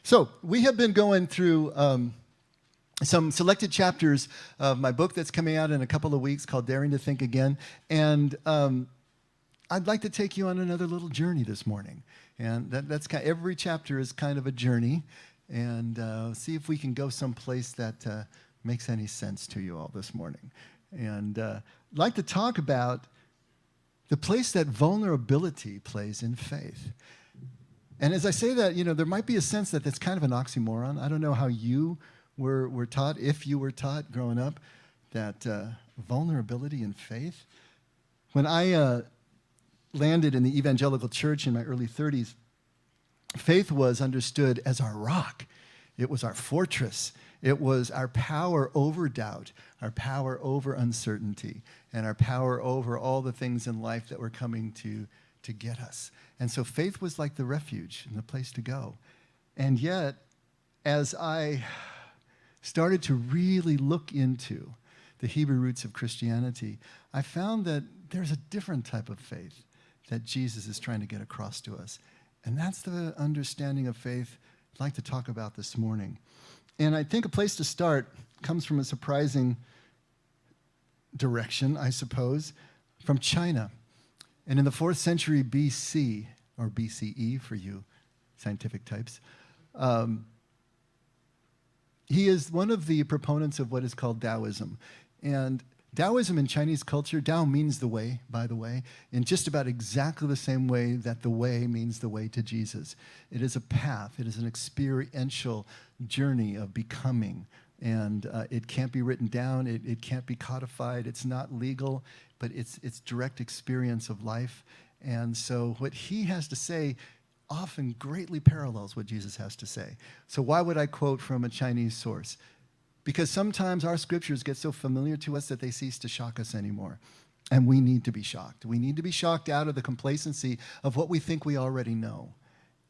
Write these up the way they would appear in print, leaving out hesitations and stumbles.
So we have been going through some selected chapters of my book that's coming out in a couple of weeks called Daring to Think Again. And I'd like to take you on another little journey this morning. And that's every chapter is kind of a journey. And see if we can go someplace that makes any sense to you all this morning. And I'd like to talk about the place that vulnerability plays in faith. And as I say that, there might be a sense that that's kind of an oxymoron. I don't know how you were taught, if you were taught growing up, that vulnerability in faith. When I landed in the evangelical church in my early 30s, faith was understood as our rock. It was our fortress. It was our power over doubt, our power over uncertainty, and our power over all the things in life that were coming to get us. And so faith was like the refuge and the place to go. And yet, as I started to really look into the Hebrew roots of Christianity, I found that there's a different type of faith that Jesus is trying to get across to us. And that's the understanding of faith I'd like to talk about this morning. And I think a place to start comes from a surprising direction, I suppose, from China. And in the 4th century BC, or BCE for you scientific types, he is one of the proponents of what is called Taoism. And Taoism in Chinese culture, Tao means the way, by the way, in just about exactly the same way that the way means the way to Jesus. It is a path. It is an experiential journey of becoming. And it can't be written down. It can't be codified. It's not legal, but it's direct experience of life. And so what he has to say often greatly parallels what Jesus has to say. So why would I quote from a Chinese source? Because sometimes our scriptures get so familiar to us that they cease to shock us anymore. And we need to be shocked. We need to be shocked out of the complacency of what we think we already know.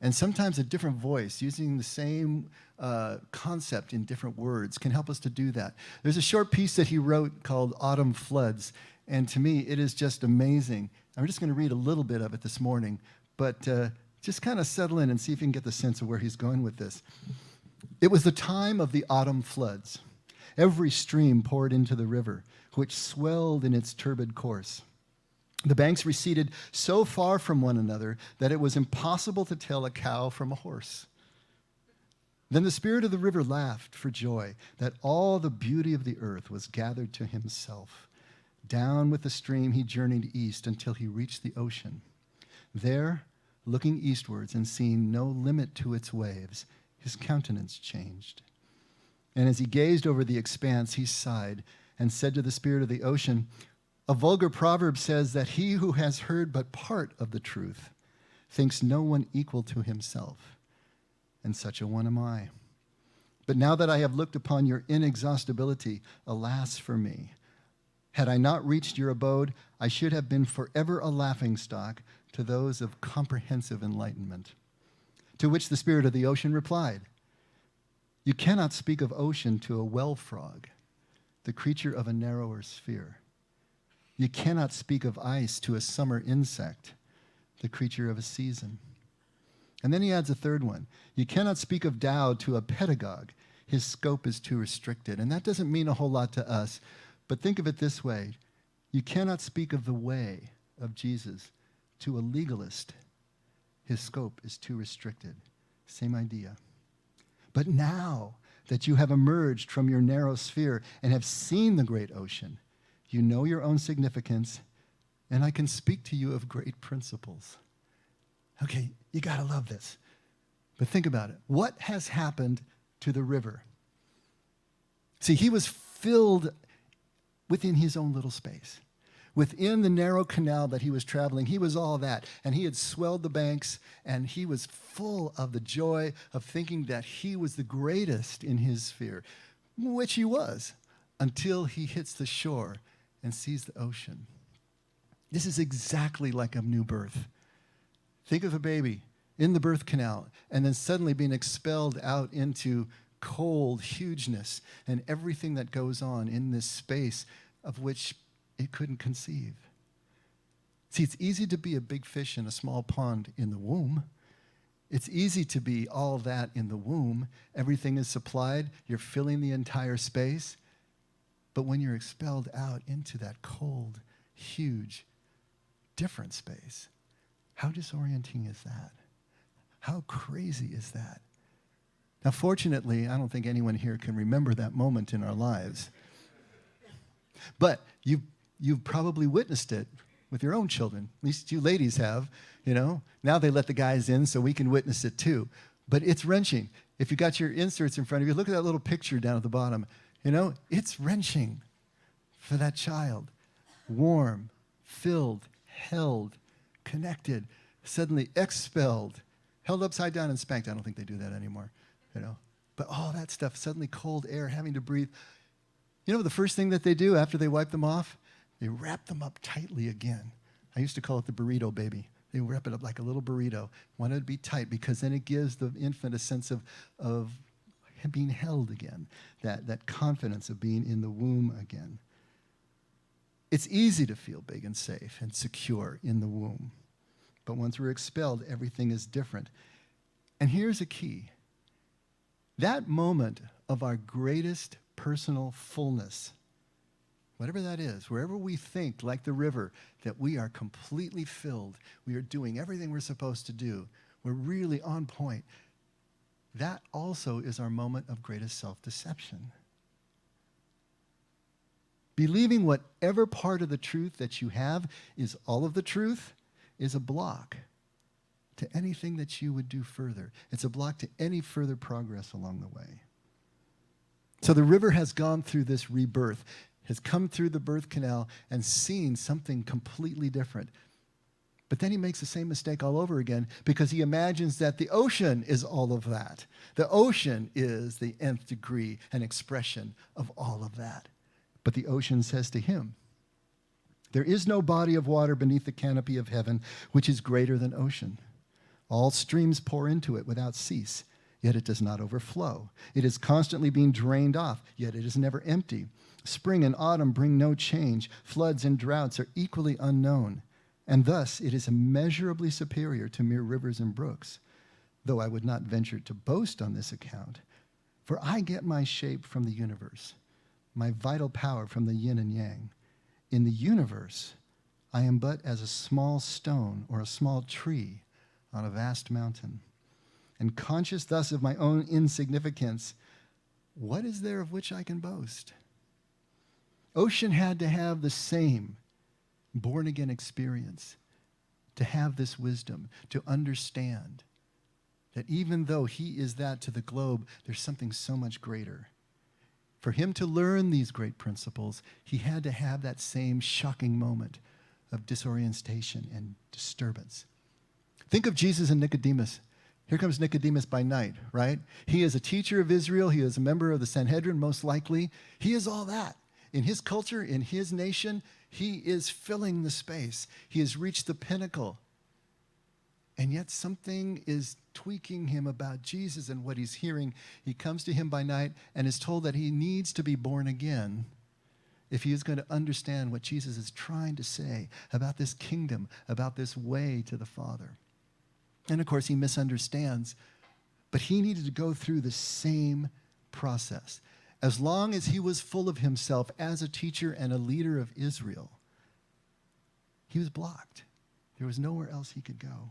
And sometimes a different voice, using the same concept in different words, can help us to do that. There's a short piece that he wrote called Autumn Floods. And to me, it is just amazing. I'm just going to read a little bit of it this morning. But just kind of settle in and see if you can get the sense of where he's going with this. It was the time of the autumn floods. Every stream poured into the river, which swelled in its turbid course. The banks receded so far from one another that it was impossible to tell a cow from a horse. Then the spirit of the river laughed for joy that all the beauty of the earth was gathered to himself. Down with the stream he journeyed east until he reached the ocean. There, looking eastwards and seeing no limit to its waves, his countenance changed. And as he gazed over the expanse, he sighed and said to the spirit of the ocean, "A vulgar proverb says that he who has heard but part of the truth thinks no one equal to himself. And such a one am I. But now that I have looked upon your inexhaustibility, alas for me. Had I not reached your abode, I should have been forever a laughingstock to those of comprehensive enlightenment." To which the spirit of the ocean replied, "You cannot speak of ocean to a wellfrog, the creature of a narrower sphere. You cannot speak of ice to a summer insect, the creature of a season." And then he adds a third one. "You cannot speak of Tao to a pedagogue. His scope is too restricted." And that doesn't mean a whole lot to us, but think of it this way. You cannot speak of the way of Jesus to a legalist. His scope is too restricted. Same idea. But now that you have emerged from your narrow sphere and have seen the great ocean, you know your own significance, and I can speak to you of great principles. Okay, you got to love this. But think about it. What has happened to the river? See, he was filled within his own little space. Within the narrow canal that he was traveling, he was all that. And he had swelled the banks, and he was full of the joy of thinking that he was the greatest in his sphere, which he was, until he hits the shore and sees the ocean. This is exactly like a new birth. Think of a baby in the birth canal, and then suddenly being expelled out into cold hugeness and everything that goes on in this space of which it couldn't conceive. See, it's easy to be a big fish in a small pond in the womb. It's easy to be all that in the womb. Everything is supplied. You're filling the entire space. But when you're expelled out into that cold, huge, different space, how disorienting is that? How crazy is that? Now, fortunately, I don't think anyone here can remember that moment in our lives. But you've probably witnessed it with your own children. At least you ladies have, you know. Now they let the guys in so we can witness it too. But it's wrenching. If you got your inserts in front of you, look at that little picture down at the bottom. You know, it's wrenching for that child. Warm, filled, held, connected, suddenly expelled, held upside down and spanked. I don't think they do that anymore, you know. But all that stuff, suddenly cold air, having to breathe. You know the first thing that they do after they wipe them off? They wrap them up tightly again. I used to call it the burrito baby. They wrap it up like a little burrito. Want it to be tight because then it gives the infant a sense of being held again, that confidence of being in the womb again. It's easy to feel big and safe and secure in the womb. But once we're expelled, everything is different. And here's a key. That moment of our greatest personal fullness, whatever that is, wherever we think, like the river, that we are completely filled, we are doing everything we're supposed to do, we're really on point, that also is our moment of greatest self-deception. Believing whatever part of the truth that you have is all of the truth is a block to anything that you would do further. It's a block to any further progress along the way. So the river has gone through this rebirth, has come through the birth canal and seen something completely different. But then he makes the same mistake all over again because he imagines that the ocean is all of that. The ocean is the nth degree and expression of all of that. But the ocean says to him, there is no body of water beneath the canopy of heaven which is greater than ocean. All streams pour into it without cease, yet it does not overflow. It is constantly being drained off, yet it is never empty. Spring and autumn bring no change. Floods and droughts are equally unknown. And thus it is immeasurably superior to mere rivers and brooks, though I would not venture to boast on this account. For I get my shape from the universe, my vital power from the yin and yang. In the universe, I am but as a small stone or a small tree on a vast mountain. And conscious thus of my own insignificance, what is there of which I can boast? Ocean had to have the same born-again experience, to have this wisdom, to understand that even though he is that to the globe, there's something so much greater. For him to learn these great principles, he had to have that same shocking moment of disorientation and disturbance. Think of Jesus and Nicodemus. Here comes Nicodemus by night, right? He is a teacher of Israel. He is a member of the Sanhedrin, most likely. He is all that. In his culture, in his nation, he is filling the space. He has reached the pinnacle. And yet something is tweaking him about Jesus and what he's hearing. He comes to him by night and is told that he needs to be born again if he is going to understand what Jesus is trying to say about this kingdom, about this way to the Father. And of course, he misunderstands, but he needed to go through the same process. As long as he was full of himself as a teacher and a leader of Israel, he was blocked. There was nowhere else he could go.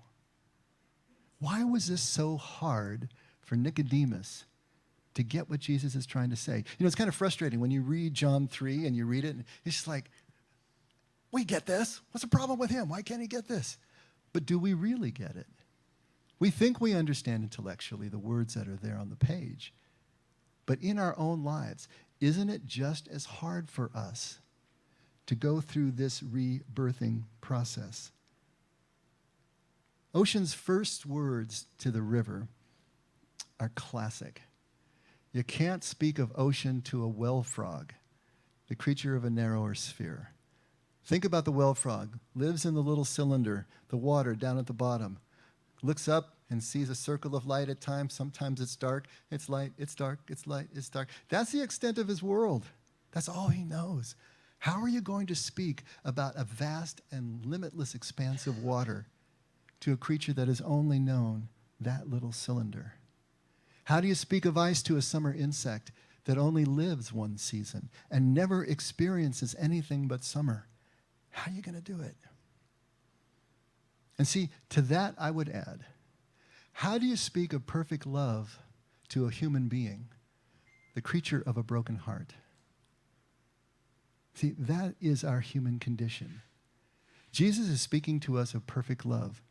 Why was this so hard for Nicodemus to get what Jesus is trying to say? You know, it's kind of frustrating when you read John 3 and you read it, and it's just like, we get this. What's the problem with him? Why can't he get this? But do we really get it? We think we understand intellectually the words that are there on the page. But in our own lives, isn't it just as hard for us to go through this rebirthing process? Ocean's first words to the river are classic. You can't speak of ocean to a wellfrog, the creature of a narrower sphere. Think about the wellfrog, lives in the little cylinder, the water down at the bottom, looks up and sees a circle of light at times. Sometimes it's dark, it's light, it's dark, it's light, it's dark. That's the extent of his world. That's all he knows. How are you going to speak about a vast and limitless expanse of water to a creature that is only known that little cylinder? How do you speak of ice to a summer insect that only lives one season and never experiences anything but summer? How are you going to do it? And see, to that I would add, how do you speak of perfect love to a human being, the creature of a broken heart? See, that is our human condition. Jesus is speaking to us of perfect love,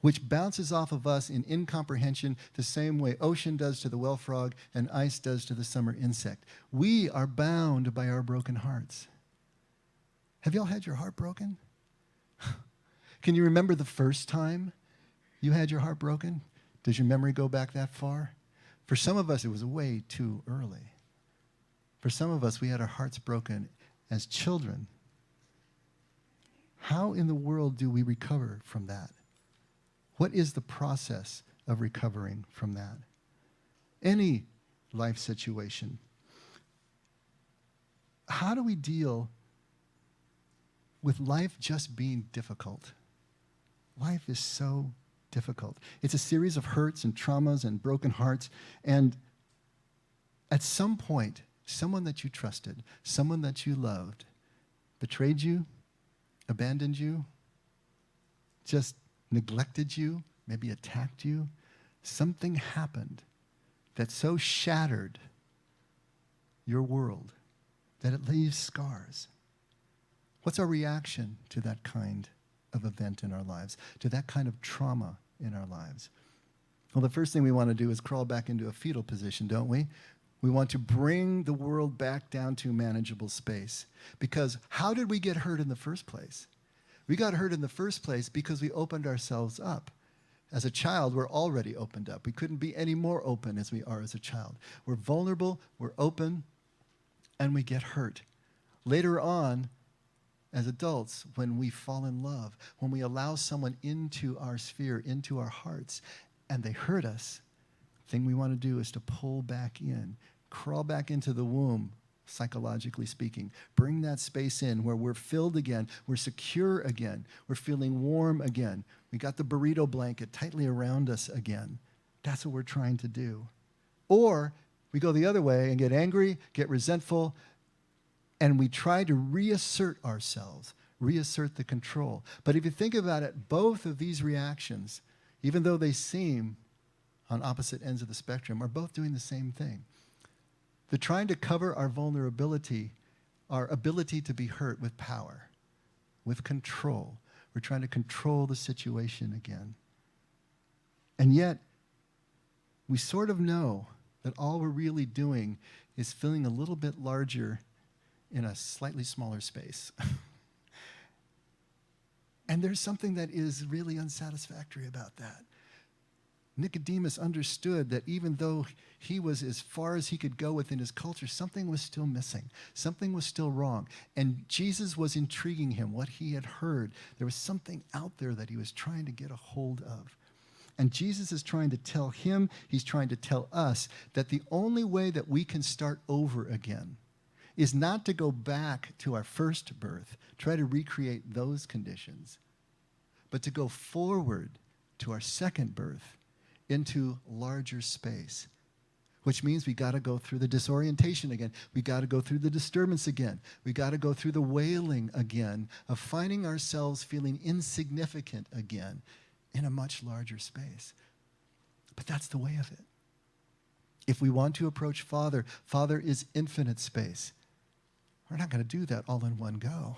which bounces off of us in incomprehension the same way ocean does to the wellfrog and ice does to the summer insect. We are bound by our broken hearts. Have y'all had your heart broken? Can you remember the first time you had your heart broken? Does your memory go back that far? For some of us, it was way too early. For some of us, we had our hearts broken as children. How in the world do we recover from that? What is the process of recovering from that? Any life situation. How do we deal with life just being difficult? Life is so difficult. It's a series of hurts and traumas and broken hearts. And at some point, someone that you trusted, someone that you loved, betrayed you, abandoned you, just neglected you, maybe attacked you. Something happened that so shattered your world that it leaves scars. What's our reaction to that kind of event in our lives, to that kind of trauma in our lives? Well, the first thing we want to do is crawl back into a fetal position, don't we? We want to bring the world back down to manageable space. Because how did we get hurt in the first place? We got hurt in the first place because we opened ourselves up. As a child, we're already opened up. We couldn't be any more open as we are as a child. We're vulnerable, we're open, and we get hurt. Later on, as adults, when we fall in love, when we allow someone into our sphere, into our hearts, and they hurt us, the thing we want to do is to pull back in, crawl back into the womb, psychologically speaking. Bring that space in where we're filled again, we're secure again, we're feeling warm again. We got the burrito blanket tightly around us again. That's what we're trying to do. Or we go the other way and get angry, get resentful, and we try to reassert ourselves, reassert the control. But if you think about it, both of these reactions, even though they seem on opposite ends of the spectrum, are both doing the same thing. They're trying to cover our vulnerability, our ability to be hurt with power, with control. We're trying to control the situation again. And yet, we sort of know that all we're really doing is feeling a little bit larger in a slightly smaller space. And there's something that is really unsatisfactory about that. Nicodemus understood that even though he was as far as he could go within his culture, something was still missing. Something was still wrong. And Jesus was intriguing him, what he had heard. There was something out there that he was trying to get a hold of. And Jesus is trying to tell him, he's trying to tell us, that the only way that we can start over again is not to go back to our first birth, try to recreate those conditions, but to go forward to our second birth, into larger space, which means we got to go through the disorientation again. We got to go through the disturbance again. We got to go through the wailing again of finding ourselves feeling insignificant again in a much larger space. But that's the way of it. If we want to approach Father, Father is infinite space. We're not going to do that all in one go.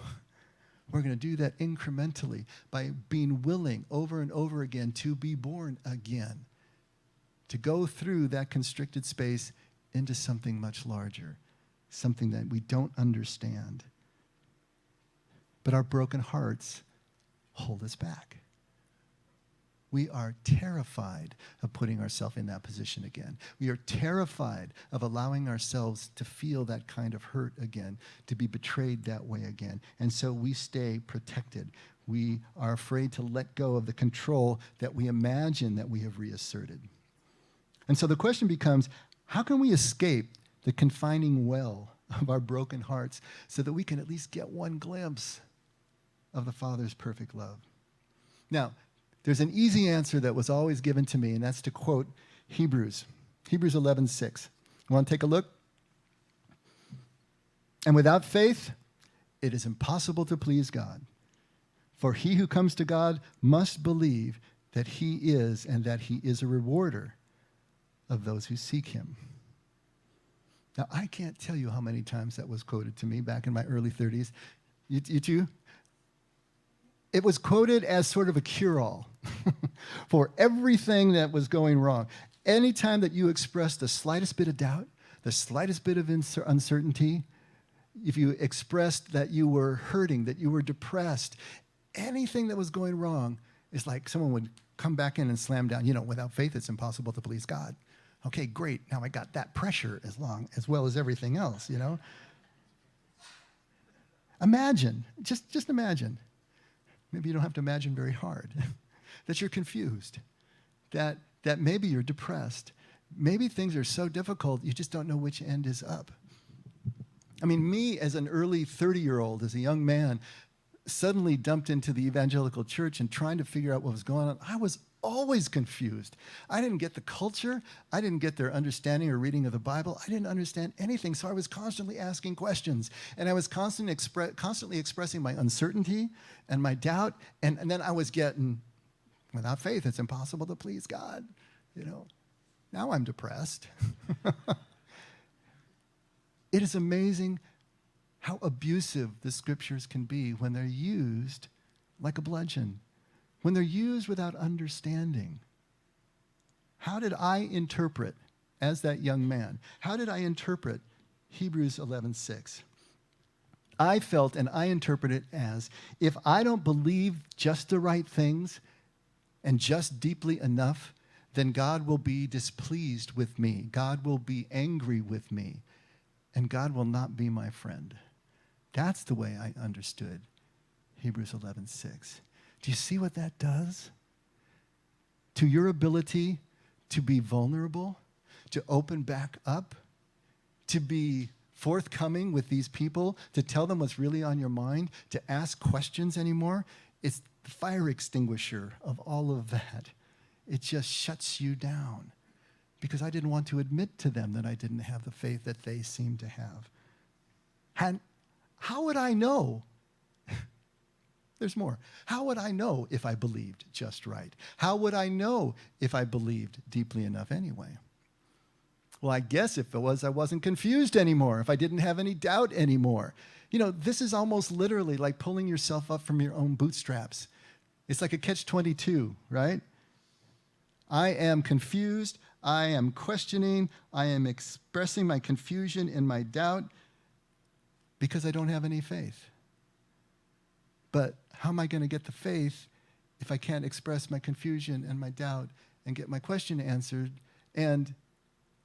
We're going to do that incrementally by being willing over and over again to be born again, to go through that constricted space into something much larger, something that we don't understand. But our broken hearts hold us back. We are terrified of putting ourselves in that position again. We are terrified of allowing ourselves to feel that kind of hurt again, to be betrayed that way again. And so we stay protected. We are afraid to let go of the control that we imagine that we have reasserted. And so the question becomes, how can we escape the confining well of our broken hearts so that we can at least get one glimpse of the Father's perfect love? Now, There's an easy answer that was always given to me, and that's to quote Hebrews 11:6. Want to take a look? And without faith, it is impossible to please God. For he who comes to God must believe that he is, and that he is a rewarder of those who seek him. Now, I can't tell you how many times that was quoted to me back in my early 30s. You too? It was quoted as sort of a cure-all for everything that was going wrong. Anytime that you expressed the slightest bit of doubt, the slightest bit of uncertainty, if you expressed that you were hurting, that you were depressed, anything that was going wrong, it's like someone would come back in and slam down. Without faith, it's impossible to please God. Okay, great. Now I got that pressure as well as everything else, Imagine, just imagine. Maybe you don't have to imagine very hard. That you're confused. That maybe you're depressed. Maybe things are so difficult you just don't know which end is up. I mean, me as an early 30-year-old, as a young man, suddenly dumped into the evangelical church and trying to figure out what was going on. I was always confused. I didn't get the culture. I didn't get their understanding or reading of the Bible. I didn't understand anything, so I was constantly asking questions. And I was constantly expressing my uncertainty and my doubt. And then I was getting, without faith, it's impossible to please God. Now I'm depressed. It is amazing how abusive the scriptures can be when they're used like a bludgeon, when they're used without understanding. How did I interpret, as that young man, how did I interpret Hebrews 11:6? I felt and I interpret it as, if I don't believe just the right things and just deeply enough, then God will be displeased with me. God will be angry with me. And God will not be my friend. That's the way I understood Hebrews 11:6. Do you see what that does? To your ability to be vulnerable, to open back up, to be forthcoming with these people, to tell them what's really on your mind, to ask questions anymore. It's the fire extinguisher of all of that. It just shuts you down. Because I didn't want to admit to them that I didn't have the faith that they seemed to have. And how would I know? There's more. How would I know if I believed just right? How would I know if I believed deeply enough anyway? Well, I guess if it was, I wasn't confused anymore, if I didn't have any doubt anymore. This is almost literally like pulling yourself up from your own bootstraps. It's like a catch-22, right? I am confused. I am questioning, I am expressing my confusion and my doubt because I don't have any faith. But how am I going to get the faith if I can't express my confusion and my doubt and get my question answered? And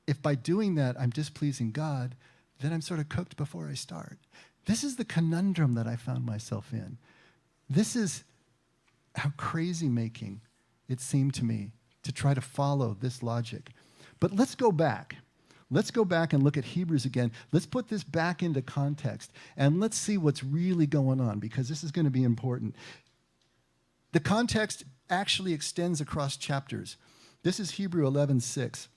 if by doing that I'm displeasing God, then I'm sort of cooked before I start. This is the conundrum that I found myself in. This is how crazy-making it seemed to me to try to follow this logic. But let's go back. Let's go back and look at Hebrews again. Let's put this back into context, and let's see what's really going on, because this is going to be important. The context actually extends across chapters. This is Hebrew 11:6.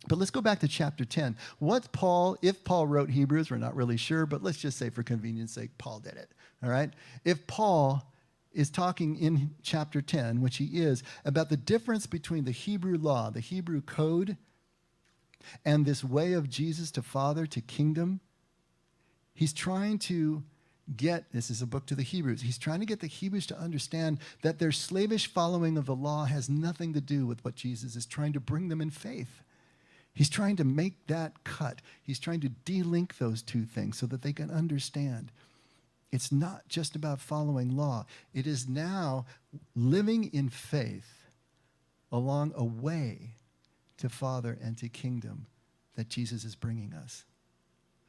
But let's go back to chapter 10. If Paul wrote Hebrews, we're not really sure, but let's just say for convenience sake, Paul did it, all right? If Paul is talking in chapter 10, which he is, about the difference between the Hebrew law, the Hebrew code, and this way of Jesus to Father, to kingdom, he's trying to this is a book to the Hebrews, he's trying to get the Hebrews to understand that their slavish following of the law has nothing to do with what Jesus is trying to bring them in faith. He's trying to make that cut. He's trying to de-link those two things so that they can understand. It's not just about following law. It is now living in faith along a way to Father and to kingdom that Jesus is bringing us.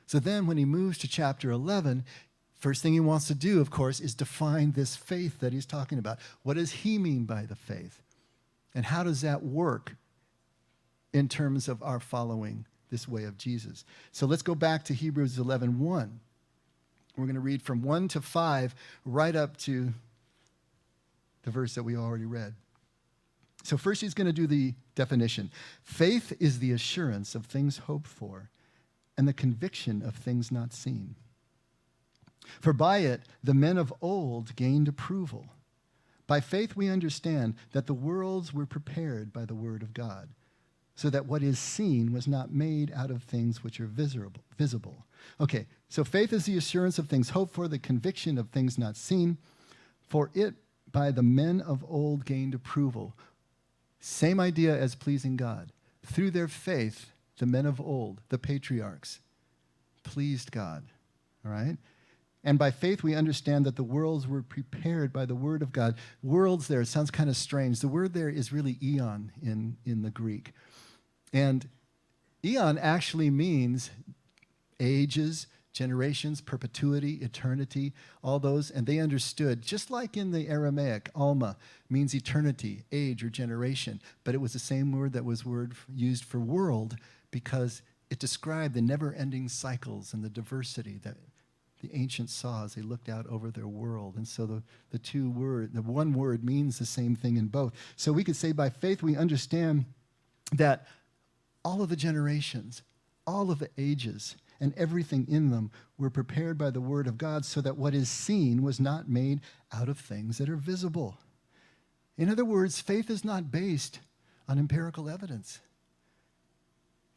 So then when he moves to chapter 11, first thing he wants to do, of course, is define this faith that he's talking about. What does he mean by the faith? And how does that work in terms of our following this way of Jesus? So let's go back to Hebrews 11:1. We're going to read from 1 to 5, right up to the verse that we already read. So first he's going to do the definition. Faith is the assurance of things hoped for and the conviction of things not seen. For by it the men of old gained approval. By faith we understand that the worlds were prepared by the word of God, so that what is seen was not made out of things which are visible. Okay, so faith is the assurance of things hoped for, the conviction of things not seen. For it by the men of old gained approval. Same idea as pleasing God. Through their faith, the men of old, the patriarchs, pleased God. All right? And by faith we understand that the worlds were prepared by the word of God. Worlds there, it sounds kind of strange. The word there is really eon in the Greek. And eon actually means ages, generations, perpetuity, eternity, all those. And they understood, just like in the Aramaic, alma means eternity, age, or generation. But it was the same word that was used for world because it described the never-ending cycles and the diversity that the ancients saw as they looked out over their world. And so the one word means the same thing in both. So we could say by faith we understand that all of the generations, all of the ages, and everything in them were prepared by the word of God so that what is seen was not made out of things that are visible. In other words, faith is not based on empirical evidence.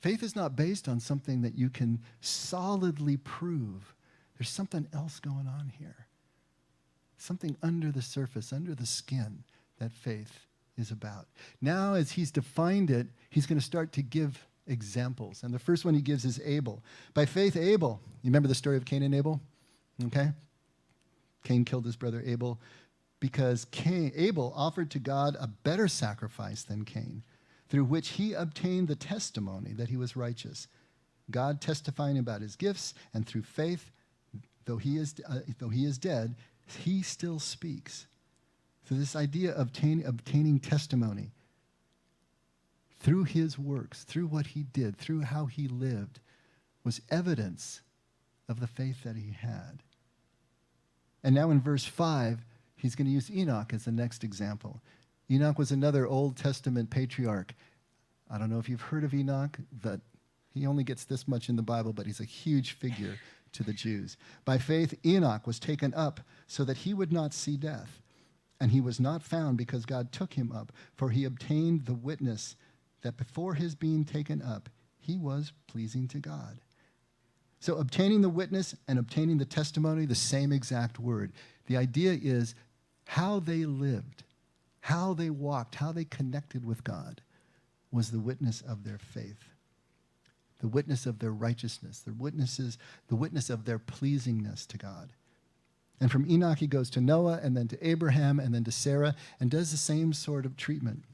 Faith is not based on something that you can solidly prove. There's something else going on here. Something under the surface, under the skin, that faith is about. Now, as he's defined it, he's going to start to give examples. And the first one he gives is Abel. By faith, Abel, you remember the story of Cain and Abel? Okay? Cain killed his brother Abel because Abel offered to God a better sacrifice than Cain, through which he obtained the testimony that he was righteous. God testifying about his gifts, and through faith, though he is dead, he still speaks. So this idea of obtaining testimony through his works, through what he did, through how he lived, was evidence of the faith that he had. And now in verse 5, he's going to use Enoch as the next example. Enoch was another Old Testament patriarch. I don't know if you've heard of Enoch, but he only gets this much in the Bible, but he's a huge figure to the Jews. By faith, Enoch was taken up so that he would not see death. And he was not found because God took him up, for he obtained the witness that before his being taken up, he was pleasing to God. So obtaining the witness and obtaining the testimony, the same exact word. The idea is how they lived, how they walked, how they connected with God was the witness of their faith, the witness of their righteousness, the witness of their pleasingness to God. And from Enoch, he goes to Noah, and then to Abraham, and then to Sarah, and does the same sort of treatment.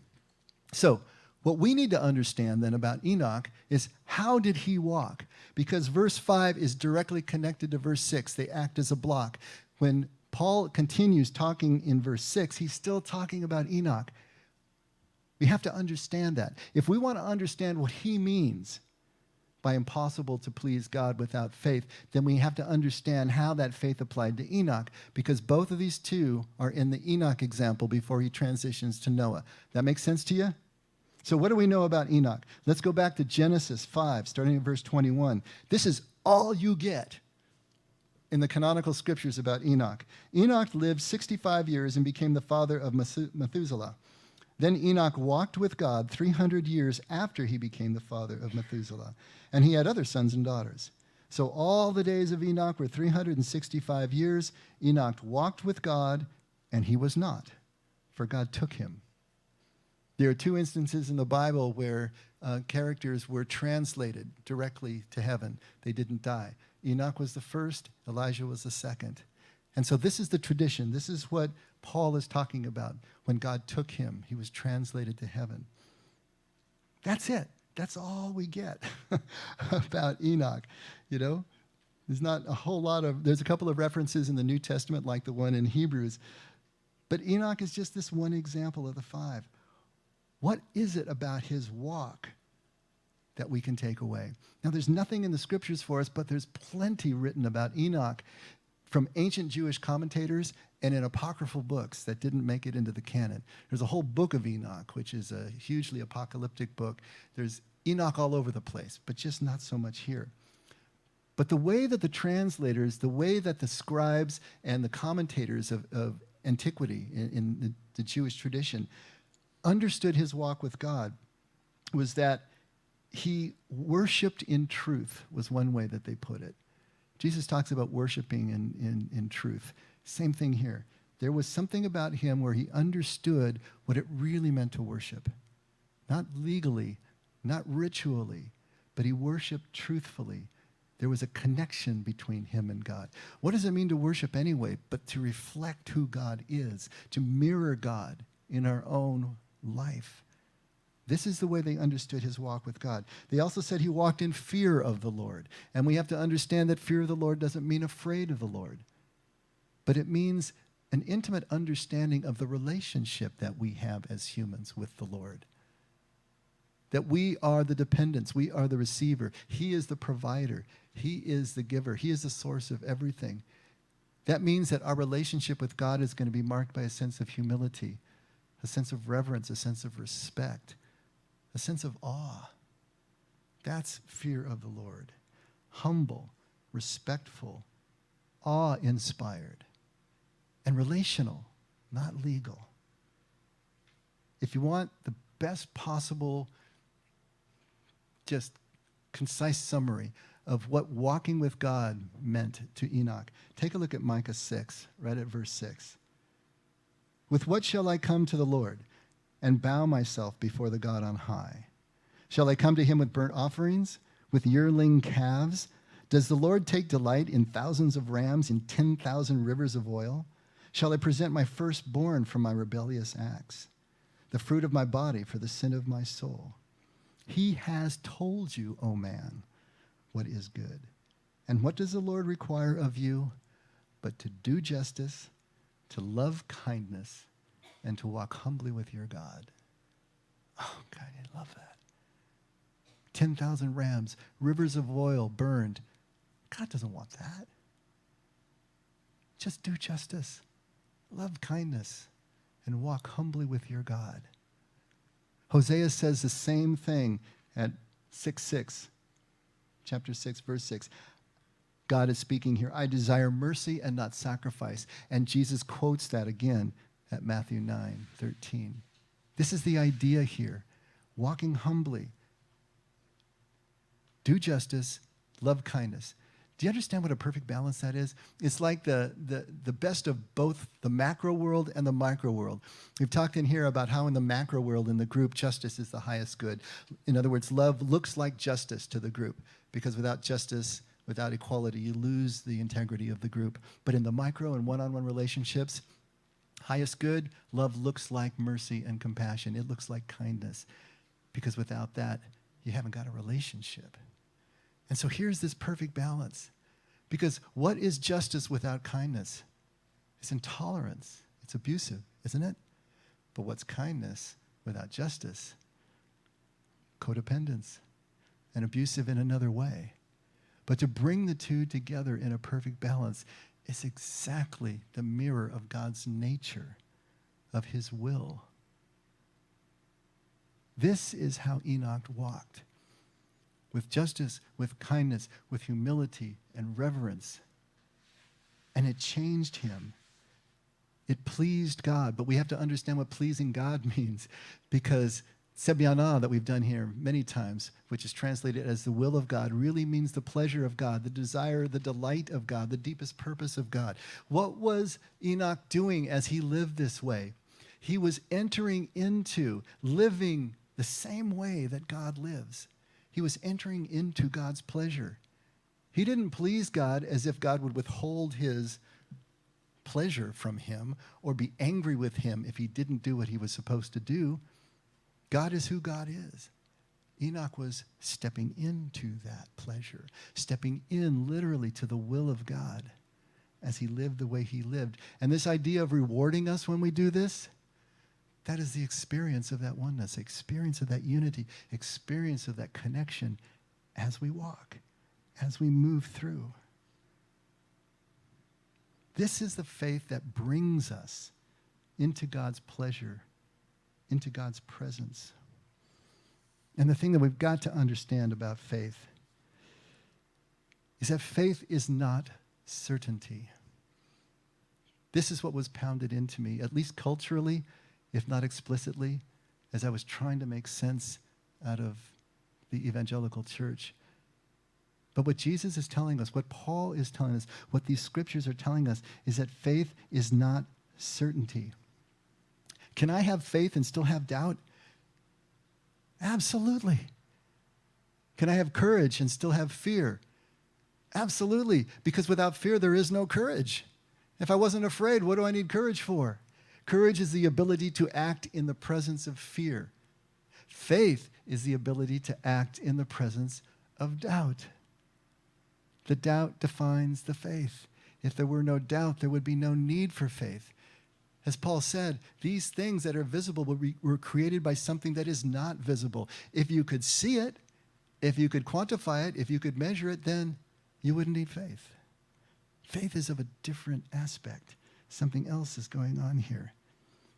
So what we need to understand then about Enoch is how did he walk? Because verse 5 is directly connected to verse 6. They act as a block. When Paul continues talking in verse 6, he's still talking about Enoch. We have to understand that. If we want to understand what he means by impossible to please God without faith, then we have to understand how that faith applied to Enoch, because both of these two are in the Enoch example before he transitions to Noah. That makes sense to you? So what do we know about Enoch? Let's go back to Genesis 5, starting at verse 21. This is all you get in the canonical scriptures about Enoch. Enoch lived 65 years and became the father of Methuselah. Then Enoch walked with God 300 years after he became the father of Methuselah, and he had other sons and daughters. So all the days of Enoch were 365 years. Enoch walked with God, and he was not, for God took him. There are two instances in the Bible where characters were translated directly to heaven. They didn't die. Enoch was the first, Elijah was the second. And so this is the tradition. This is what Paul is talking about. When God took him, he was translated to heaven. That's it. That's all we get about Enoch. You know, there's not a whole lot of, there's a couple of references in the New Testament, like the one in Hebrews. But Enoch is just this one example of the five. What is it about his walk that we can take away? Now, there's nothing in the scriptures for us, but there's plenty written about Enoch from ancient Jewish commentators and in apocryphal books that didn't make it into the canon. There's a whole book of Enoch, which is a hugely apocalyptic book. There's Enoch all over the place, but just not so much here. But the way that the translators, the way that the scribes and the commentators of antiquity in the Jewish tradition understood his walk with God was that he worshiped in truth, was one way that they put it. Jesus talks about worshiping in truth. Same thing here. There was something about him where he understood what it really meant to worship. Not legally, not ritually, but he worshiped truthfully. There was a connection between him and God. What does it mean to worship anyway, but to reflect who God is, to mirror God in our own life? This is the way they understood his walk with God. They also said he walked in fear of the Lord. And we have to understand that fear of the Lord doesn't mean afraid of the Lord, but it means an intimate understanding of the relationship that we have as humans with the Lord. That we are the dependents, we are the receiver. He is the provider, he is the giver, he is the source of everything. That means that our relationship with God is going to be marked by a sense of humility, a sense of reverence, a sense of respect, a sense of awe. That's fear of the Lord. Humble, respectful, awe-inspired, and relational, not legal. If you want the best possible, just concise summary of what walking with God meant to Enoch, take a look at Micah 6, right at verse 6. With what shall I come to the Lord and bow myself before the God on high? Shall I come to him with burnt offerings, with yearling calves? Does the Lord take delight in thousands of rams, in 10,000 rivers of oil? Shall I present my firstborn for my rebellious acts, the fruit of my body for the sin of my soul? He has told you, O man, what is good. And what does the Lord require of you? But to do justice, to love kindness, and to walk humbly with your God. Oh, God, I love that. 10,000 rams, rivers of oil burned. God doesn't want that. Just do justice, love kindness, and walk humbly with your God. Hosea says the same thing at 6:6, chapter 6, verse 6. God is speaking here. I desire mercy and not sacrifice. And Jesus quotes that again at Matthew 9:13. This is the idea here. Walking humbly. Do justice, love kindness. Do you understand what a perfect balance that is? It's like the best of both the macro world and the micro world. We've talked in here about how in the macro world, in the group, justice is the highest good. In other words, love looks like justice to the group, because without justice, without equality, you lose the integrity of the group. But in the micro and one-on-one relationships, highest good, love looks like mercy and compassion. It looks like kindness, because without that, you haven't got a relationship. And so here's this perfect balance. Because what is justice without kindness? It's intolerance. It's abusive, isn't it? But what's kindness without justice? Codependence, and abusive in another way. But to bring the two together in a perfect balance is exactly the mirror of God's nature, of his will. This is how Enoch walked. With justice, with kindness, with humility and reverence. And it changed him. It pleased God. But we have to understand what pleasing God means, because Sebiana, that we've done here many times, which is translated as the will of God, really means the pleasure of God, the desire, the delight of God, the deepest purpose of God. What was Enoch doing as he lived this way? He was entering into living the same way that God lives. He was entering into God's pleasure. He didn't please God as if God would withhold his pleasure from him or be angry with him if he didn't do what he was supposed to do. God is who God is. Enoch was stepping into that pleasure, stepping in literally to the will of God as he lived the way he lived. And this idea of rewarding us when we do this, that is the experience of that oneness, experience of that unity, experience of that connection as we walk, as we move through. This is the faith that brings us into God's pleasure, into God's presence. And the thing that we've got to understand about faith is that faith is not certainty. This is what was pounded into me, at least culturally, if not explicitly, as I was trying to make sense out of the evangelical church. But what Jesus is telling us, what Paul is telling us, what these scriptures are telling us, is that faith is not certainty. Can I have faith and still have doubt? Absolutely. Can I have courage and still have fear? Absolutely, because without fear, there is no courage. If I wasn't afraid, what do I need courage for? Courage is the ability to act in the presence of fear. Faith is the ability to act in the presence of doubt. The doubt defines the faith. If there were no doubt, there would be no need for faith. As Paul said, these things that are visible were created by something that is not visible. If you could see it, if you could quantify it, if you could measure it, then you wouldn't need faith. Faith is of a different aspect. Something else is going on here.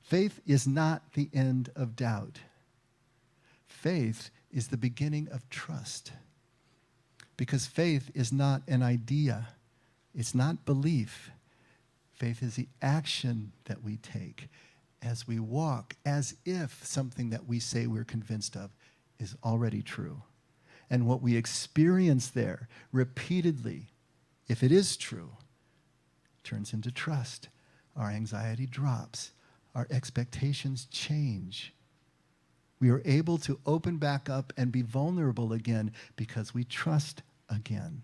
Faith is not the end of doubt. Faith is the beginning of trust. Because faith is not an idea. It's not belief. Faith is the action that we take as we walk as if something that we say we're convinced of is already true. And what we experience there repeatedly, if it is true, turns into trust. Our anxiety drops. Our expectations change. We are able to open back up and be vulnerable again because we trust again.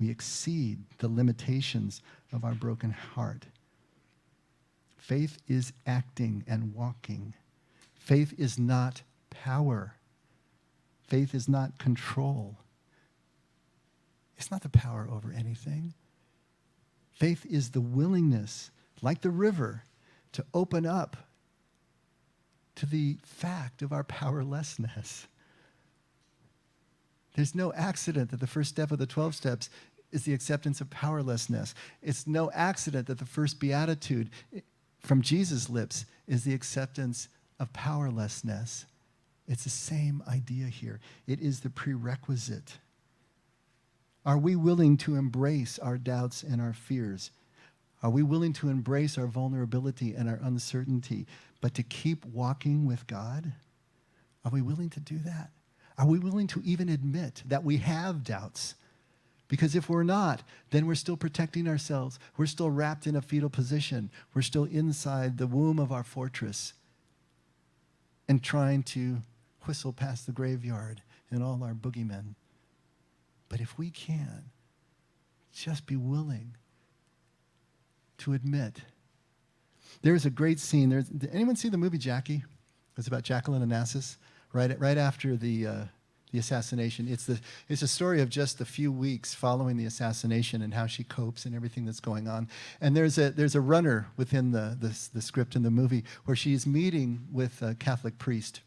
We exceed the limitations of our broken heart. Faith is acting and walking. Faith is not power. Faith is not control. It's not the power over anything. Faith is the willingness, like the river, to open up to the fact of our powerlessness. There's no accident that the first step of the 12 steps is the acceptance of powerlessness. It's no accident that the first beatitude from Jesus' lips is the acceptance of powerlessness. It's the same idea here. It is the prerequisite. Are we willing to embrace our doubts and our fears? Are we willing to embrace our vulnerability and our uncertainty, but to keep walking with God? Are we willing to do that? Are we willing to even admit that we have doubts? Because if we're not, then we're still protecting ourselves. We're still wrapped in a fetal position. We're still inside the womb of our fortress and trying to whistle past the graveyard and all our boogeymen. But if we can, just be willing to admit. There's a great scene. Did anyone see the movie Jackie? It's about Jacqueline Onassis, right after the assassination. It's a story of just a few weeks following the assassination and how she copes and everything that's going on. And there's a runner within the script in the movie where she's meeting with a Catholic priest,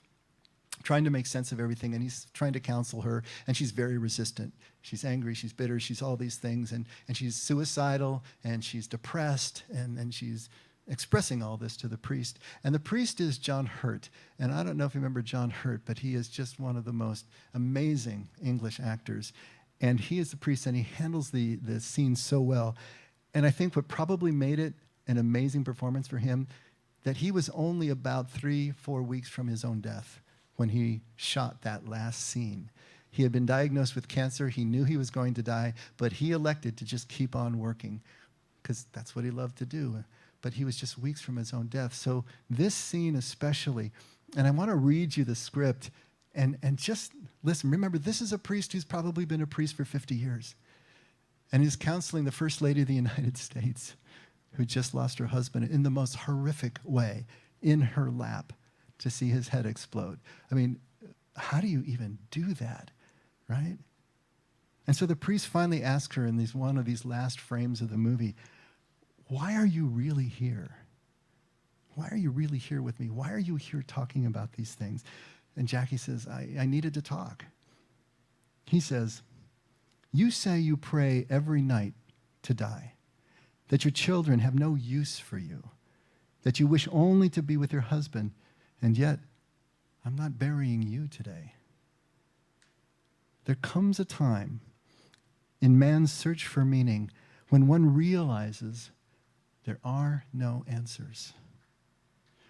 trying to make sense of everything, and he's trying to counsel her, and she's very resistant. She's angry, she's bitter, she's all these things, and she's suicidal, and she's depressed, and she's expressing all this to the priest. And the priest is John Hurt. And I don't know if you remember John Hurt, but he is just one of the most amazing English actors. And he is the priest, and he handles the scene so well. And I think what probably made it an amazing performance for him, that he was only about 3-4 weeks from his own death when he shot that last scene. He had been diagnosed with cancer. He knew he was going to die, but he elected to just keep on working because that's what he loved to do. But he was just weeks from his own death. So this scene especially, and I want to read you the script and just listen. Remember, this is a priest who's probably been a priest for 50 years. And he's counseling the First Lady of the United States who just lost her husband in the most horrific way in her lap to see his head explode. I mean, how do you even do that, right? And so the priest finally asks her in one of these last frames of the movie, why are you really here? Why are you really here with me? Why are you here talking about these things? And Jackie says, I needed to talk. He says, you say you pray every night to die. that your children have no use for you, that you wish only to be with your husband, and yet I'm not burying you today. There comes a time in man's search for meaning when one realizes there are no answers.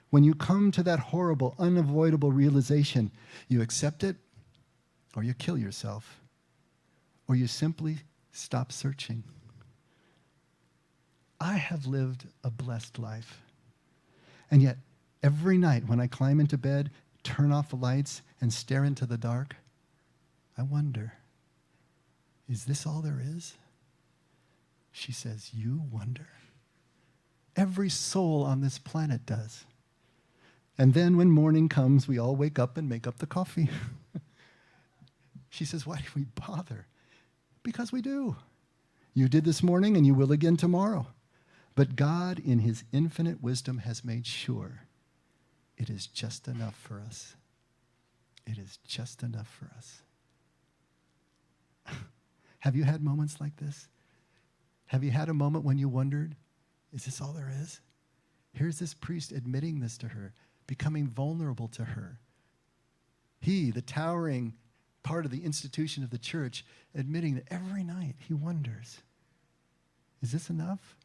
When you come to that horrible, unavoidable realization, you accept it, or you kill yourself, or you simply stop searching. I have lived a blessed life. And yet, every night when I climb into bed, turn off the lights, and stare into the dark, I wonder, is this all there is? She says, you wonder. Every soul on this planet does. And then when morning comes, we all wake up and make up the coffee. She says, why do we bother? Because we do. You did this morning and you will again tomorrow. But God, in his infinite wisdom, has made sure it is just enough for us. It is just enough for us. Have you had moments like this? Have you had a moment when you wondered, is this all there is? Here's this priest admitting this to her, becoming vulnerable to her. He, the towering part of the institution of the church, admitting that every night he wonders, is this enough?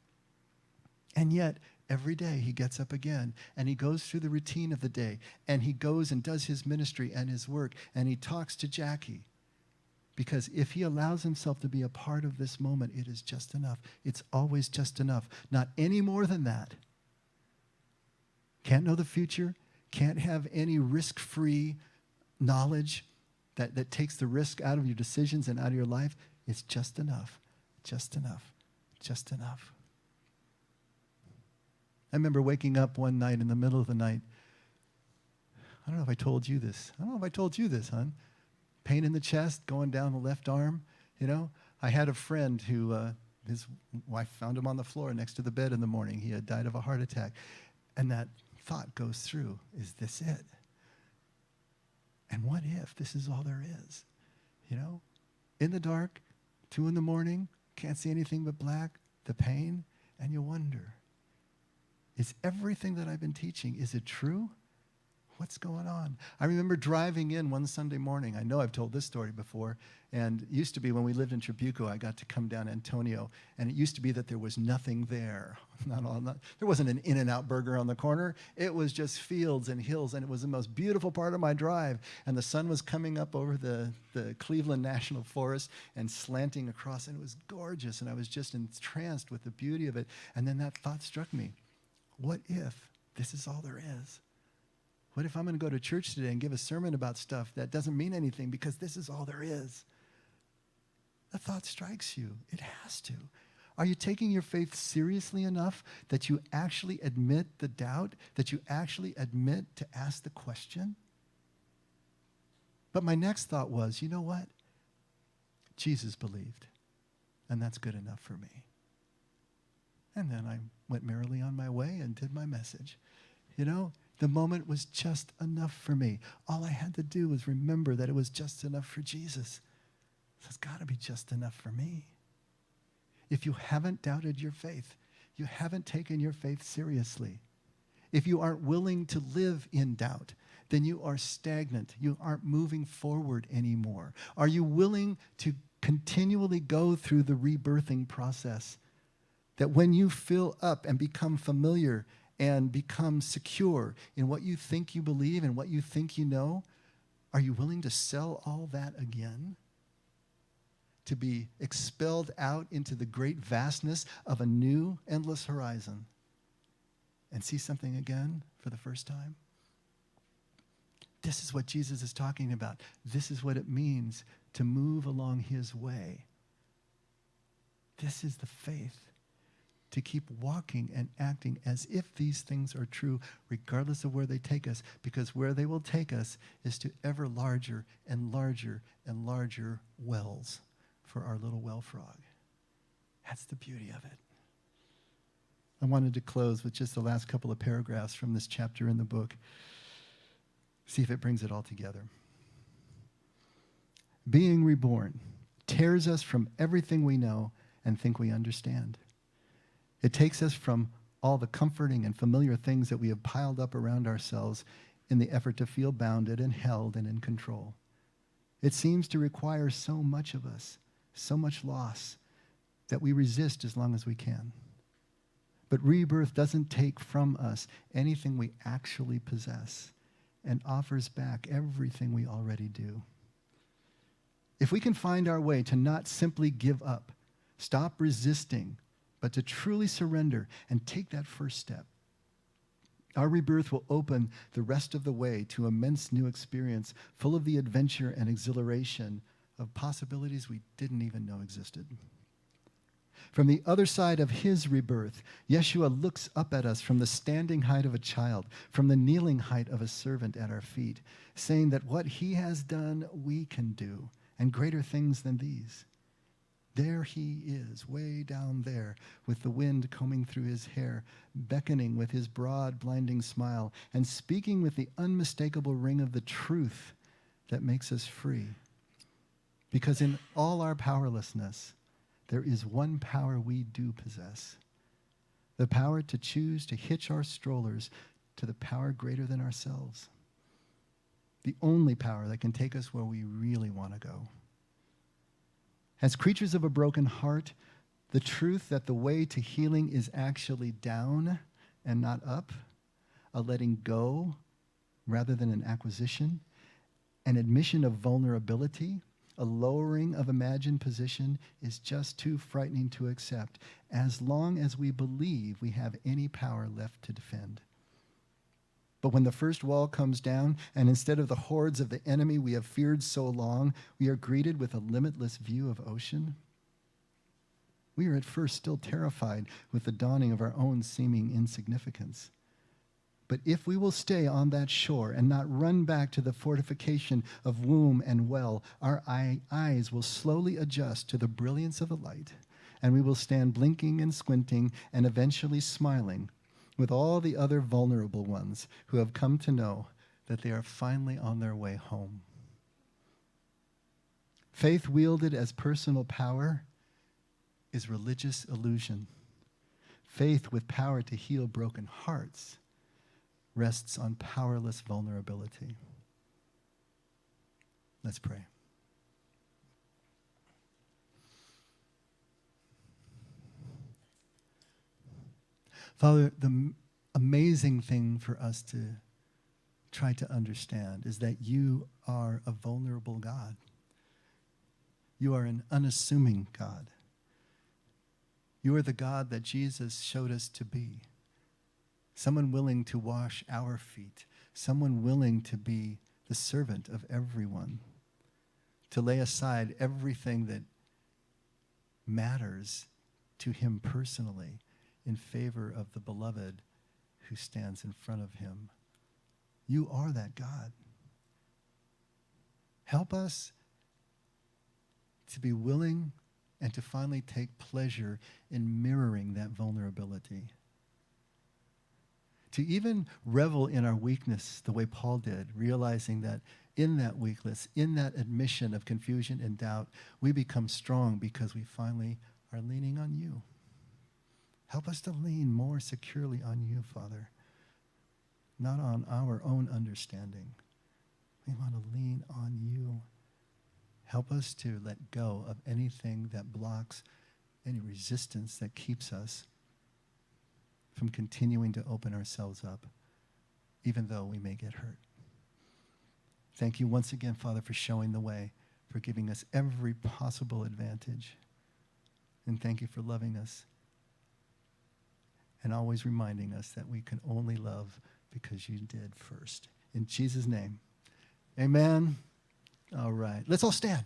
And yet, every day he gets up again and he goes through the routine of the day and he goes and does his ministry and his work and he talks to Jackie. Because if he allows himself to be a part of this moment, it is just enough. It's always just enough. Not any more than that. Can't know the future. Can't have any risk-free knowledge that takes the risk out of your decisions and out of your life. It's just enough. Just enough. Just enough. I remember waking up one night in the middle of the night. I don't know if I told you this. Hon. Pain in the chest, going down the left arm. You know, I had a friend who, his wife found him on the floor next to the bed in the morning. He had died of a heart attack. And that thought goes through, is this it? And what if this is all there is? You know, in the dark, 2 a.m, can't see anything but black, the pain, and you wonder, is everything that I've been teaching, is it true? What's going on? I remember driving in one Sunday morning. I know I've told this story before. And it used to be when we lived in Trabuco, I got to come down Antonio. And it used to be that there was nothing there. There wasn't an In-N-Out burger on the corner. It was just fields and hills. And it was the most beautiful part of my drive. And the sun was coming up over the Cleveland National Forest and slanting across. And it was gorgeous. And I was just entranced with the beauty of it. And then that thought struck me. What if this is all there is? What if I'm going to go to church today and give a sermon about stuff that doesn't mean anything because this is all there is? The thought strikes you. It has to. Are you taking your faith seriously enough that you actually admit the doubt, that you actually admit to ask the question? But my next thought was, you know what? Jesus believed, and that's good enough for me. And then I went merrily on my way and did my message. You know, the moment was just enough for me. All I had to do was remember that it was just enough for Jesus. So it's got to be just enough for me. If you haven't doubted your faith, you haven't taken your faith seriously. If you aren't willing to live in doubt, then you are stagnant. You aren't moving forward anymore. Are you willing to continually go through the rebirthing process? That when you fill up and become familiar and become secure in what you think you believe and what you think you know, are you willing to sell all that again? To be expelled out into the great vastness of a new, endless horizon and see something again for the first time? This is what Jesus is talking about. This is what it means to move along his way. This is the faith. To keep walking and acting as if these things are true, regardless of where they take us, because where they will take us is to ever larger and larger and larger wells for our little well frog. That's the beauty of it. I wanted to close with just the last couple of paragraphs from this chapter in the book. See if it brings it all together. Being reborn tears us from everything we know and think we understand. It takes us from all the comforting and familiar things that we have piled up around ourselves in the effort to feel bounded and held and in control. It seems to require so much of us, so much loss, that we resist as long as we can. But rebirth doesn't take from us anything we actually possess and offers back everything we already do. If we can find our way to not simply give up, stop resisting, but to truly surrender and take that first step, our rebirth will open the rest of the way to immense new experience full of the adventure and exhilaration of possibilities we didn't even know existed. From the other side of his rebirth, Yeshua looks up at us from the standing height of a child, from the kneeling height of a servant at our feet, saying that what he has done, we can do, and greater things than these. There he is, way down there, with the wind combing through his hair, beckoning with his broad, blinding smile, and speaking with the unmistakable ring of the truth that makes us free. Because in all our powerlessness, there is one power we do possess, the power to choose to hitch our strollers to the power greater than ourselves, the only power that can take us where we really want to go. As creatures of a broken heart, the truth that the way to healing is actually down and not up, a letting go rather than an acquisition, an admission of vulnerability, a lowering of imagined position is just too frightening to accept as long as we believe we have any power left to defend. But when the first wall comes down, and instead of the hordes of the enemy we have feared so long, we are greeted with a limitless view of ocean, we are at first still terrified with the dawning of our own seeming insignificance. But if we will stay on that shore and not run back to the fortification of womb and well, our eyes will slowly adjust to the brilliance of the light, and we will stand blinking and squinting and eventually smiling with all the other vulnerable ones who have come to know that they are finally on their way home. Faith wielded as personal power is religious illusion. Faith with power to heal broken hearts rests on powerless vulnerability. Let's pray. Father, the amazing thing for us to try to understand is that you are a vulnerable God. You are an unassuming God. You are the God that Jesus showed us to be. Someone willing to wash our feet. Someone willing to be the servant of everyone. To lay aside everything that matters to him personally in favor of the beloved who stands in front of him. You are that God. Help us to be willing and to finally take pleasure in mirroring that vulnerability. To even revel in our weakness the way Paul did, realizing that in that weakness, in that admission of confusion and doubt, we become strong because we finally are leaning on you. Help us to lean more securely on you, Father, not on our own understanding. We want to lean on you. Help us to let go of anything that blocks any resistance that keeps us from continuing to open ourselves up, even though we may get hurt. Thank you once again, Father, for showing the way, for giving us every possible advantage. And thank you for loving us and always reminding us that we can only love because you did first. In Jesus' name, amen. All right. Let's all stand.